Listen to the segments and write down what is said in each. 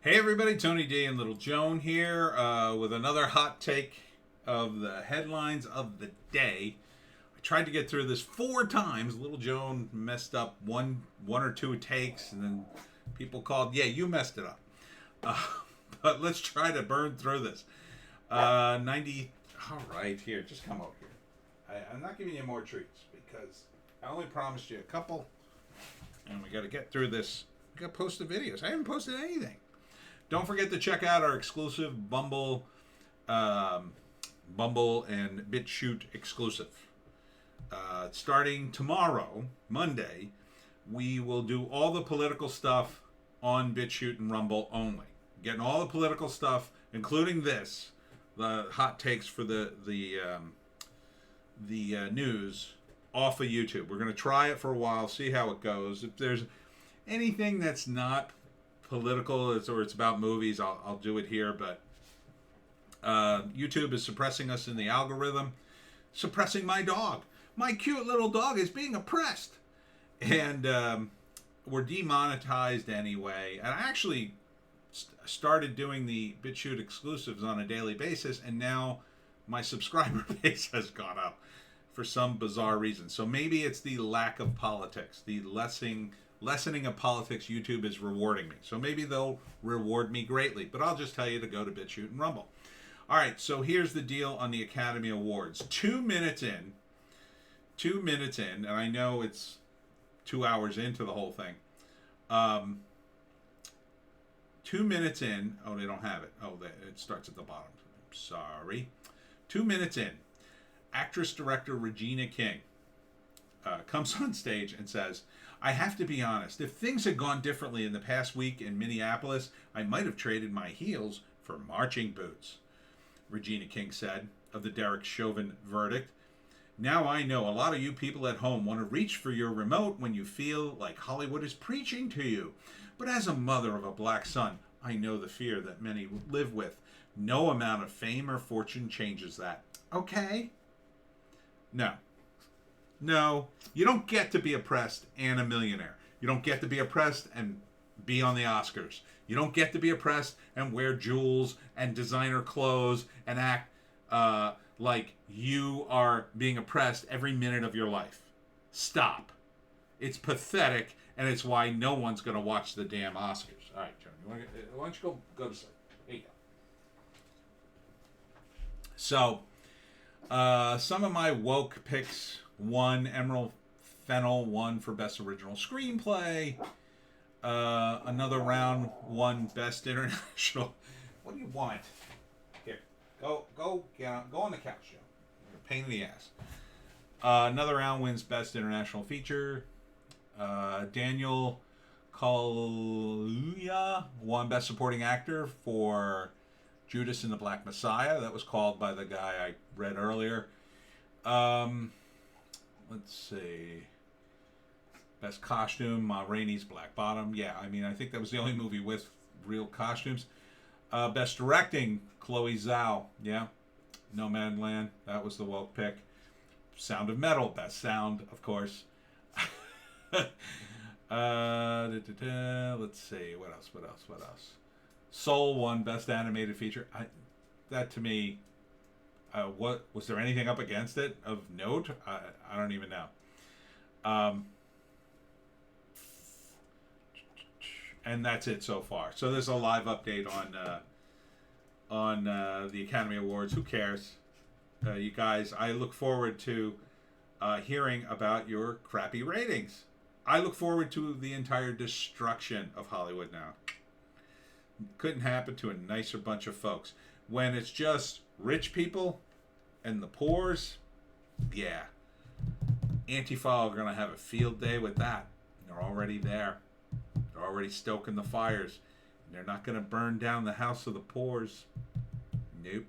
Hey everybody, Tony D and Little Joan here with another hot take of the headlines of the day. I tried to get through this 4 times. Little Joan messed up one or two takes, and then people called, "Yeah, you messed it up." Uh, but let's try to burn through this. 90. All right, here, just come over here. I'm not giving you more treats because I only promised you a couple, and we got to get through this. We got to post the videos. I haven't posted anything. Don't forget to check out our exclusive Bumble and Bitchute exclusive. Starting tomorrow, Monday, we will do all the political stuff on Bitchute and Rumble only. Getting all the political stuff, including this, the hot takes for the news, off of YouTube. We're going to try it for a while, see how it goes. If there's anything that's not political or it's about movies, I'll do it here, but YouTube is suppressing us in the algorithm, suppressing my dog. My cute little dog is being oppressed, and we're demonetized anyway. And I actually started doing the BitChute exclusives on a daily basis, and now my subscriber base has gone up for some bizarre reason. So maybe it's the lack of politics, the lessening of politics. YouTube is rewarding me, so maybe they'll reward me greatly, but I'll just tell you to go to BitChute and Rumble. All right, so here's the deal on the Academy Awards. 2 minutes in, and I know it's 2 hours into the whole thing. 2 minutes in. Oh, they don't have it. Oh, it starts at the bottom. I'm sorry. 2 minutes in, actress director Regina King comes on stage and says, "I have to be honest. If things had gone differently in the past week in Minneapolis, I might have traded my heels for marching boots," Regina King said of the Derek Chauvin verdict. "Now I know a lot of you people at home want to reach for your remote when you feel like Hollywood is preaching to you. But as a mother of a black son, I know the fear that many live with. No amount of fame or fortune changes that." Okay? No, you don't get to be oppressed and a millionaire. You don't get to be oppressed and be on the Oscars. You don't get to be oppressed and wear jewels and designer clothes and act like you are being oppressed every minute of your life. Stop. It's pathetic, and it's why no one's going to watch the damn Oscars. All right, John, why don't you go to sleep? Here you go. So, some of my woke picks. One, Emerald Fennell won for Best Original Screenplay. Another round won Best International. What do you want? Here, go on the couch, Joe. You're a pain in the ass. Another round wins Best International Feature. Daniel Kaluuya won Best Supporting Actor for Judas and the Black Messiah. That was called by the guy I read earlier. Let's see. Best Costume, Ma Rainey's Black Bottom. Yeah, I mean, I think that was the only movie with real costumes. Best Directing, Chloe Zhao. Yeah. Nomadland. That was the woke pick. Sound of Metal. Best Sound, of course. Let's see. What else? Soul won Best Animated Feature. That to me... what was there anything up against it of note? I don't even know. And that's it so far. So there's a live update on the Academy Awards. Who cares, you guys? I look forward to hearing about your crappy ratings. I look forward to the entire destruction of Hollywood now. Couldn't happen to a nicer bunch of folks. When it's just rich people and the poors, yeah. Antifa are going to have a field day with that. They're already there. They're already stoking the fires. And they're not going to burn down the house of the poors. Nope.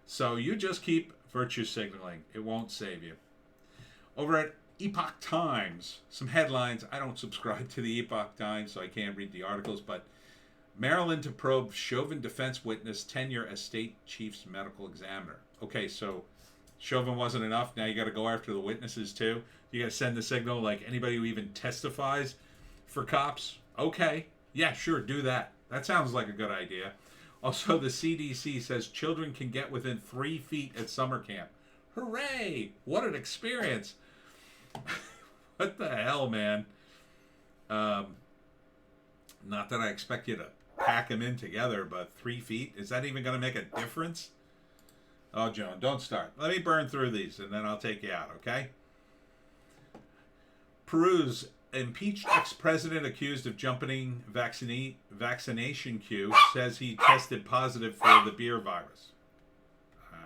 So you just keep virtue signaling. It won't save you. Over at Epoch Times, some headlines. I don't subscribe to the Epoch Times, so I can't read the articles, but Maryland to probe Chauvin defense witness tenure as state chief's medical examiner. Okay, so Chauvin wasn't enough. Now you got to go after the witnesses too. You got to send the signal like anybody who even testifies for cops. Okay, yeah, sure, do that. That sounds like a good idea. Also, the CDC says children can get within 3 feet at summer camp. Hooray! What an experience! What the hell, man? Not that I expect you to pack them in together, but 3 feet? Is that even going to make a difference? Oh, Joan, don't start. Let me burn through these, and then I'll take you out, okay? Peru's impeached ex-president accused of jumping vaccination queue says he tested positive for the beer virus.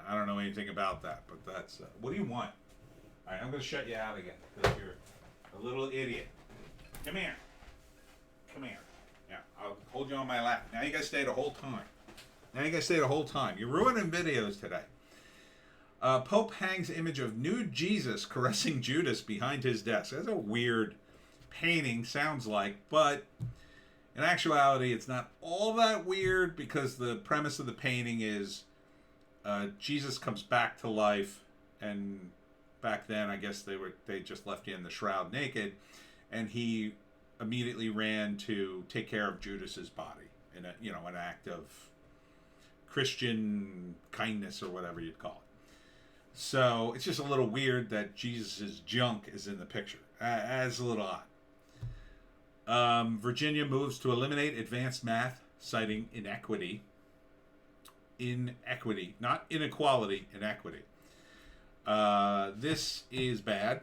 I don't know anything about that, but that's... what do you want? All right, I'm going to shut you out again because you're a little idiot. Come here. Come here. Yeah, I'll hold you on my lap. Now you guys stay the whole time. You're ruining videos today. Pope hangs image of nude Jesus caressing Judas behind his desk. That's a weird painting, sounds like, but in actuality, it's not all that weird because the premise of the painting is Jesus comes back to life, and back then, I guess they just left you in the shroud naked, and he immediately ran to take care of Judas's body in an act of Christian kindness or whatever you'd call it. So it's just a little weird that Jesus' junk is in the picture. That's a little odd. Virginia moves to eliminate advanced math, citing inequity. Inequity, not inequality, inequity. This is bad,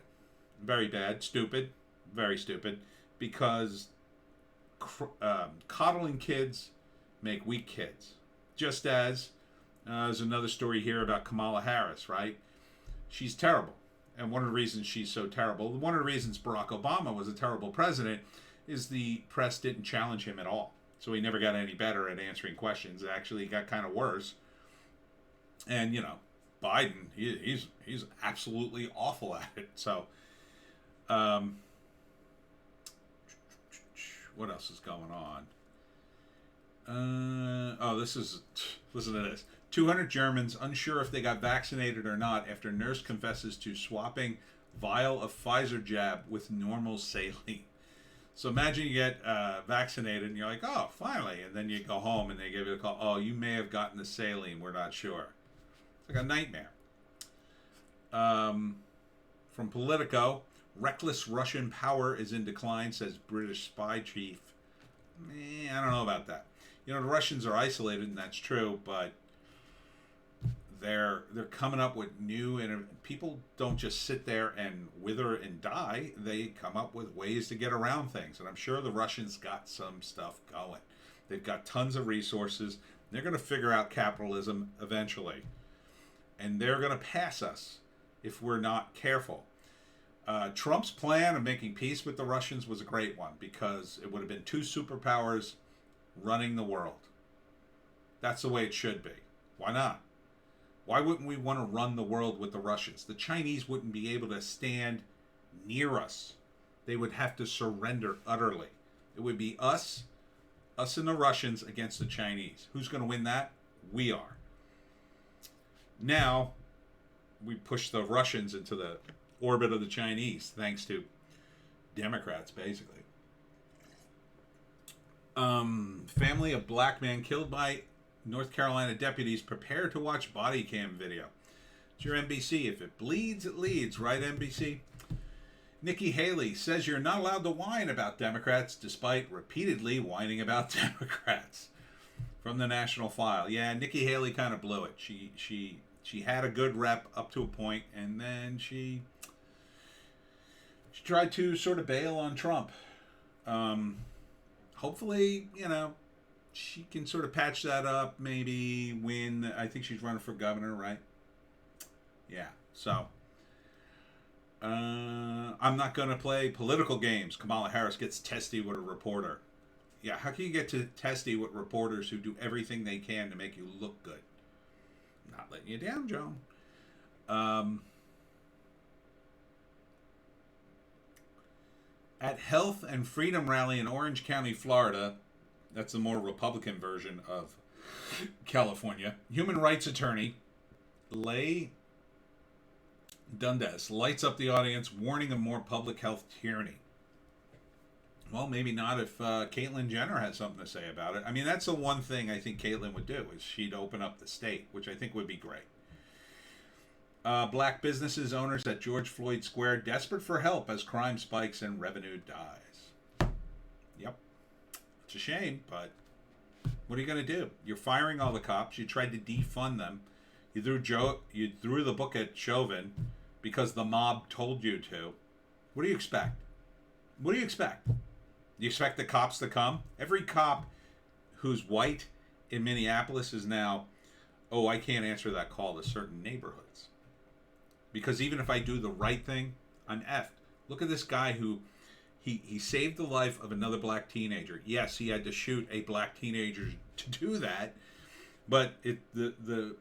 very bad, stupid, very stupid, because coddling kids make weak kids. Just as there's another story here about Kamala Harris, right? She's terrible. And one of the reasons she's so terrible, one of the reasons Barack Obama was a terrible president, is the press didn't challenge him at all. So he never got any better at answering questions. It actually got kind of worse. And, Biden, he's absolutely awful at it. So, what else is going on? Listen to this. 200 Germans unsure if they got vaccinated or not after nurse confesses to swapping vial of Pfizer jab with normal saline. So imagine you get vaccinated and you're like, oh, finally. And then you go home and they give you a call. Oh, you may have gotten the saline. We're not sure. It's like a nightmare. From Politico, reckless Russian power is in decline, says British spy chief. I don't know about that. The Russians are isolated, and that's true, but they're coming up with new, and people don't just sit there and wither and die. They come up with ways to get around things, and I'm sure the Russians got some stuff going. They've got tons of resources. They're going to figure out capitalism eventually, and they're going to pass us if we're not careful. Trump's plan of making peace with the Russians was a great one because it would have been two superpowers running the world. That's the way it should be. Why not? Why wouldn't we want to run the world with the Russians? The Chinese wouldn't be able to stand near us. They would have to surrender utterly. It would be us and the Russians against the Chinese. Who's going to win that? We are. Now, we push the Russians into the orbit of the Chinese, thanks to Democrats, basically. Family of black man killed by North Carolina deputies prepare to watch body cam video. It's your NBC. If it bleeds, it leads, right, NBC? Nikki Haley says you're not allowed to whine about Democrats despite repeatedly whining about Democrats. From the National File. Yeah, Nikki Haley kind of blew it. She had a good rep up to a point, and then she tried to sort of bail on Trump. Hopefully, she can sort of patch that up, maybe win. I think she's running for governor, right? Yeah, so I'm not going to play political games. Kamala Harris gets testy with a reporter. Yeah, how can you get to testy with reporters who do everything they can to make you look good? Not letting you down, Joan. At Health and Freedom Rally in Orange County, Florida, that's the more Republican version of California, human rights attorney Leigh Dundas lights up the audience, warning of more public health tyranny. Well, maybe not if Caitlyn Jenner has something to say about it. I mean, that's the one thing I think Caitlyn would do is she'd open up the state, which I think would be great. Black businesses owners at George Floyd Square desperate for help as crime spikes and revenue dies. Yep, it's a shame, but what are you going to do? You're firing all the cops. You tried to defund them. You threw the book at Chauvin because the mob told you to. What do you expect? What do you expect? You expect the cops to come? Every cop who's white in Minneapolis is now, oh, I can't answer that call to certain neighborhoods. Because even if I do the right thing, I'm effed. Look at this guy who he saved the life of another black teenager. Yes, he had to shoot a black teenager to do that, but the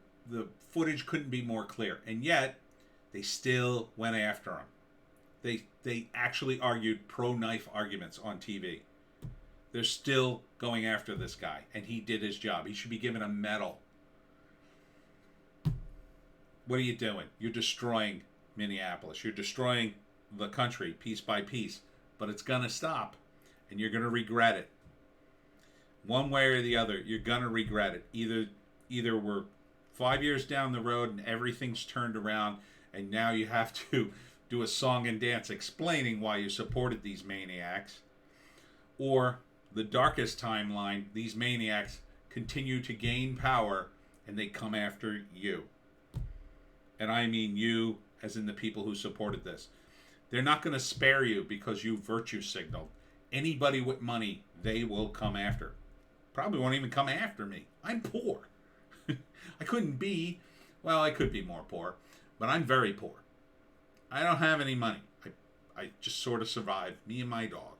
footage couldn't be more clear. And yet, they still went after him. They actually argued pro-knife arguments on TV. They're still going after this guy, and he did his job. He should be given a medal. What are you doing? You're destroying Minneapolis. You're destroying the country piece by piece. But it's going to stop, and you're going to regret it. One way or the other, you're going to regret it. Either we're 5 years down the road and everything's turned around, and now you have to do a song and dance explaining why you supported these maniacs, or the darkest timeline, these maniacs continue to gain power and they come after you. And I mean you, as in the people who supported this. They're not going to spare you because you virtue signaled. Anybody with money, they will come after. Probably won't even come after me. I'm poor. I couldn't be, well, I could be more poor, but I'm very poor. I don't have any money. I just sort of survive, me and my dog.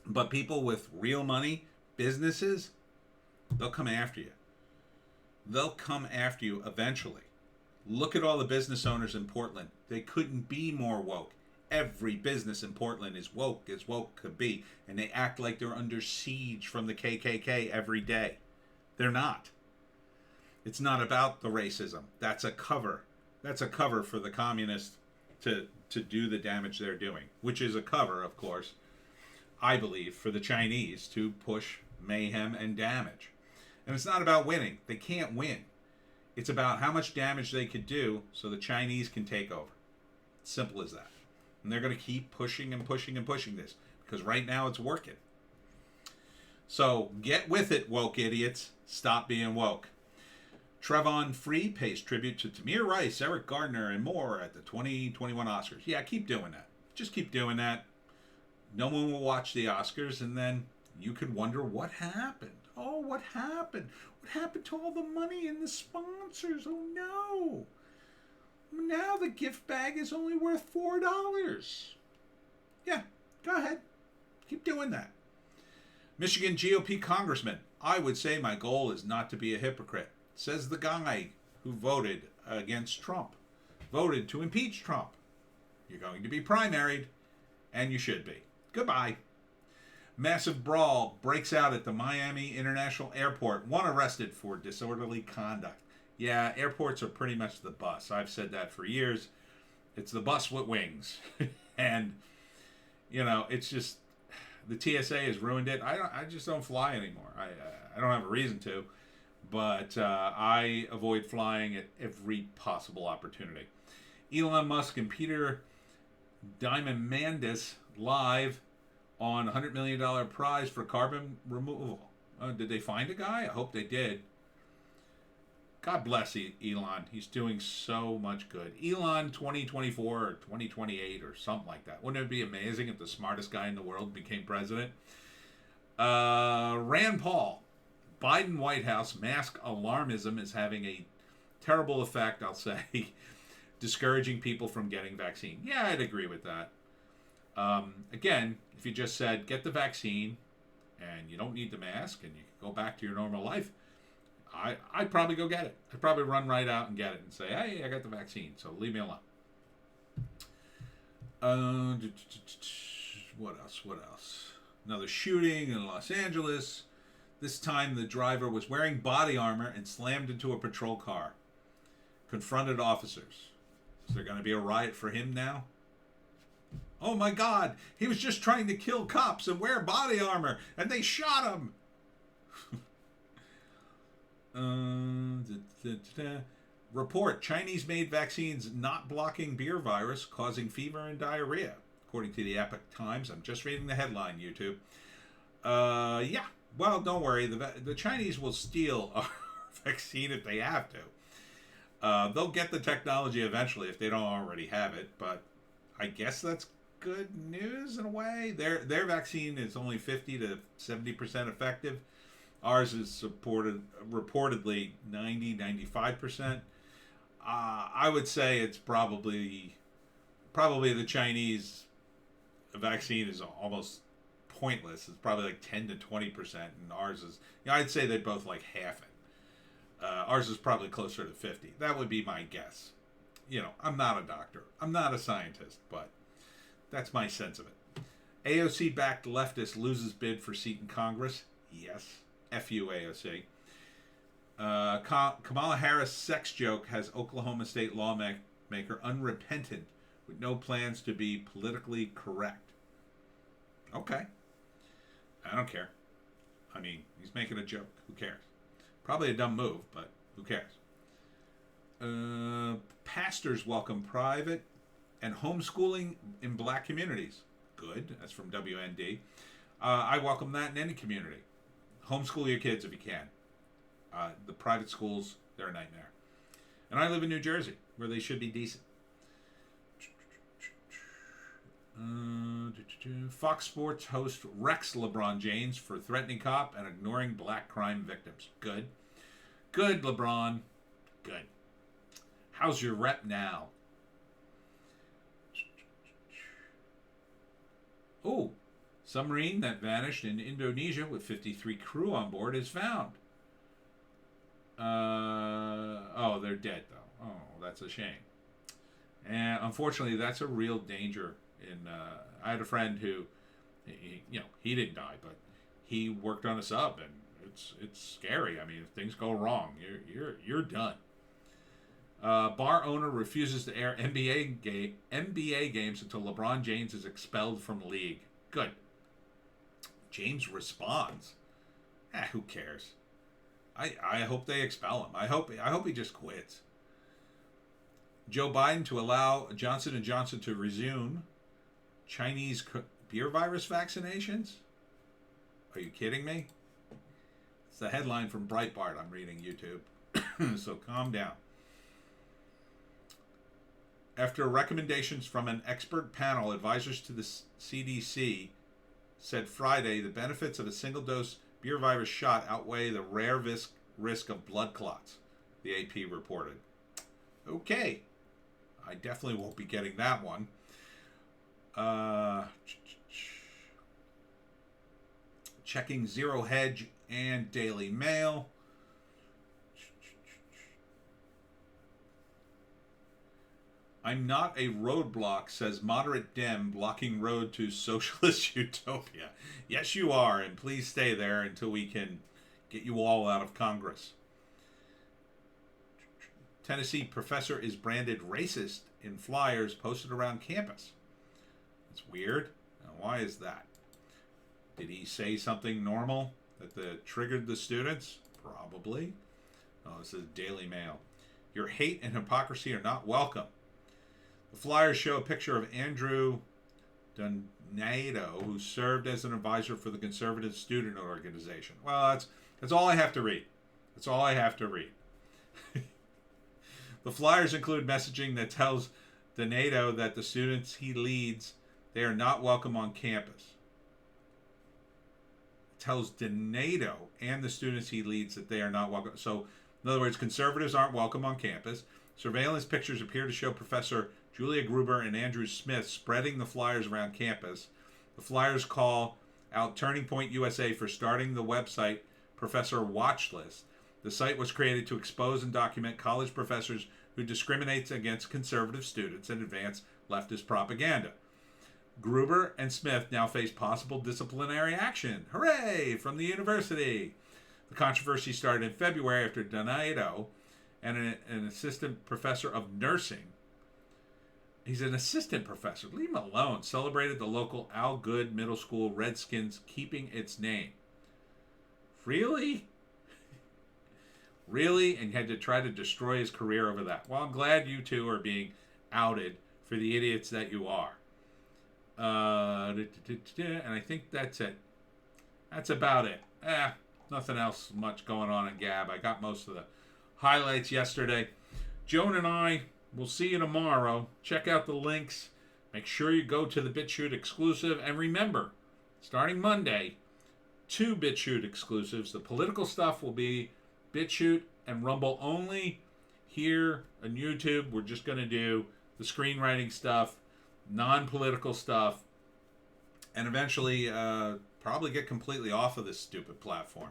But people with real money, businesses, they'll come after you. They'll come after you eventually. Look at all the business owners in Portland. They couldn't be more woke. Every business in Portland is woke as woke could be. And they act like they're under siege from the KKK every day. They're not. It's not about the racism. That's a cover. That's a cover for the communists to do the damage they're doing. Which is a cover, of course, I believe, for the Chinese to push mayhem and damage. And it's not about winning. They can't win. It's about how much damage they could do so the Chinese can take over. Simple as that. And they're going to keep pushing and pushing and pushing this. Because right now it's working. So get with it, woke idiots. Stop being woke. Trevon Free pays tribute to Tamir Rice, Eric Gardner, and more at the 2021 Oscars. Yeah, keep doing that. Just keep doing that. No one will watch the Oscars, and then you could wonder what happened. Oh, what happened? What happened to all the money and the sponsors? Oh, no. Now the gift bag is only worth $4. Yeah, go ahead. Keep doing that. Michigan GOP congressman, I would say my goal is not to be a hypocrite, says the guy who voted against Trump, voted to impeach Trump. You're going to be primaried, and you should be. Goodbye. Massive brawl breaks out at the Miami International Airport. One arrested for disorderly conduct. Yeah, airports are pretty much the bus. I've said that for years. It's the bus with wings. And, you know, it's just, the TSA has ruined it. I just don't fly anymore. I don't have a reason to. But I avoid flying at every possible opportunity. Elon Musk and Peter Diamandis live on $100 million prize for carbon removal. Did they find a guy? I hope they did. God bless Elon. He's doing so much good. Elon 2024 or 2028 or something like that. Wouldn't it be amazing if the smartest guy in the world became president? Rand Paul. Biden White House mask alarmism is having a terrible effect, I'll say, discouraging people from getting vaccine. Yeah, I'd agree with that. Again, if you just said, get the vaccine and you don't need the mask and you can go back to your normal life, I'd probably go get it. I'd probably run right out and get it and say, hey, I got the vaccine, so leave me alone. What else? Another shooting in Los Angeles. This time the driver was wearing body armor and slammed into a patrol car. Confronted officers. Is there going to be a riot for him now? Oh my God, he was just trying to kill cops and wear body armor, and they shot him. Report, Chinese-made vaccines not blocking beer virus, causing fever and diarrhea. According to the Epoch Times. I'm just reading the headline, YouTube. Yeah. Well, don't worry. The Chinese will steal our vaccine if they have to. They'll get the technology eventually if they don't already have it, but I guess that's good news in a way. Their vaccine is only 50 to 70% effective. Ours is reportedly 90-95%. I would say it's probably the Chinese vaccine is almost pointless. It's probably like 10 to 20%, and ours is, I'd say they both like half it. Ours is probably closer to 50. That would be my guess. I'm not a doctor. I'm not a scientist, but that's my sense of it. AOC-backed leftist loses bid for seat in Congress. Yes. F-U AOC. Kamala Harris' sex joke has Oklahoma State lawmaker unrepentant with no plans to be politically correct. Okay. I don't care. I mean, he's making a joke. Who cares? Probably a dumb move, but who cares? Pastors welcome private and homeschooling in black communities. Good. That's from WND. I welcome that in any community. Homeschool your kids if you can. The private schools, they're a nightmare. And I live in New Jersey, where they should be decent. Fox Sports host wrecks LeBron James for threatening cop and ignoring black crime victims. Good. Good, LeBron. Good. How's your rep now? Oh, submarine that vanished in Indonesia with 53 crew on board is found. They're dead, though. Oh, that's a shame. And unfortunately, that's a real danger. I had a friend who, he didn't die, but he worked on a sub, and it's scary. I mean, if things go wrong, you're done. Bar owner refuses to air NBA games until LeBron James is expelled from the league. Good. James responds. Who cares? I hope they expel him. I hope he just quits. Joe Biden to allow Johnson & Johnson to resume Chinese beer virus vaccinations? Are you kidding me? It's the headline from Breitbart I'm reading, YouTube. So calm down. After recommendations from an expert panel, advisors to the CDC said Friday the benefits of a single-dose beer virus shot outweigh the rare risk of blood clots, the AP reported. Okay. I definitely won't be getting that one. Checking Zero Hedge and Daily Mail. I'm not a roadblock, says moderate Dem, blocking road to socialist utopia. Yes, you are, and please stay there until we can get you all out of Congress. Tennessee professor is branded racist in flyers posted around campus. It's weird. Now, why is that? Did he say something normal that triggered the students? Probably. Oh, this is Daily Mail. Your hate and hypocrisy are not welcome. The flyers show a picture of Andrew Donato, who served as an advisor for the conservative student organization. Well, that's all I have to read. That's all I have to read. The flyers include messaging that tells Donato that the students he leads, they are not welcome on campus. It tells Donato and the students he leads that they are not welcome. So, in other words, conservatives aren't welcome on campus. Surveillance pictures appear to show Professor Julia Gruber and Andrew Smith spreading the flyers around campus. The flyers call out Turning Point USA for starting the website Professor Watchlist. The site was created to expose and document college professors who discriminate against conservative students and advance leftist propaganda. Gruber and Smith now face possible disciplinary action. Hooray! From the university. The controversy started in February after Donato and an assistant professor of nursing He's an assistant professor. Leave him alone. Celebrated the local Al Good Middle School Redskins keeping its name. Really? Really? And had to try to destroy his career over that. Well, I'm glad you two are being outed for the idiots that you are. And I think that's it. That's about it. Nothing else much going on in Gab. I got most of the highlights yesterday. Joan and I will see you tomorrow. Check out the links. Make sure you go to the Bitchute exclusive. And remember, starting Monday, 2 Bitchute exclusives. The political stuff will be Bitchute and Rumble only. Here on YouTube, we're just going to do the screenwriting stuff, non-political stuff, and eventually probably get completely off of this stupid platform.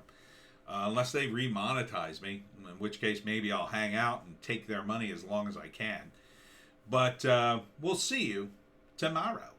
Unless they remonetize me, in which case maybe I'll hang out and take their money as long as I can. But we'll see you tomorrow.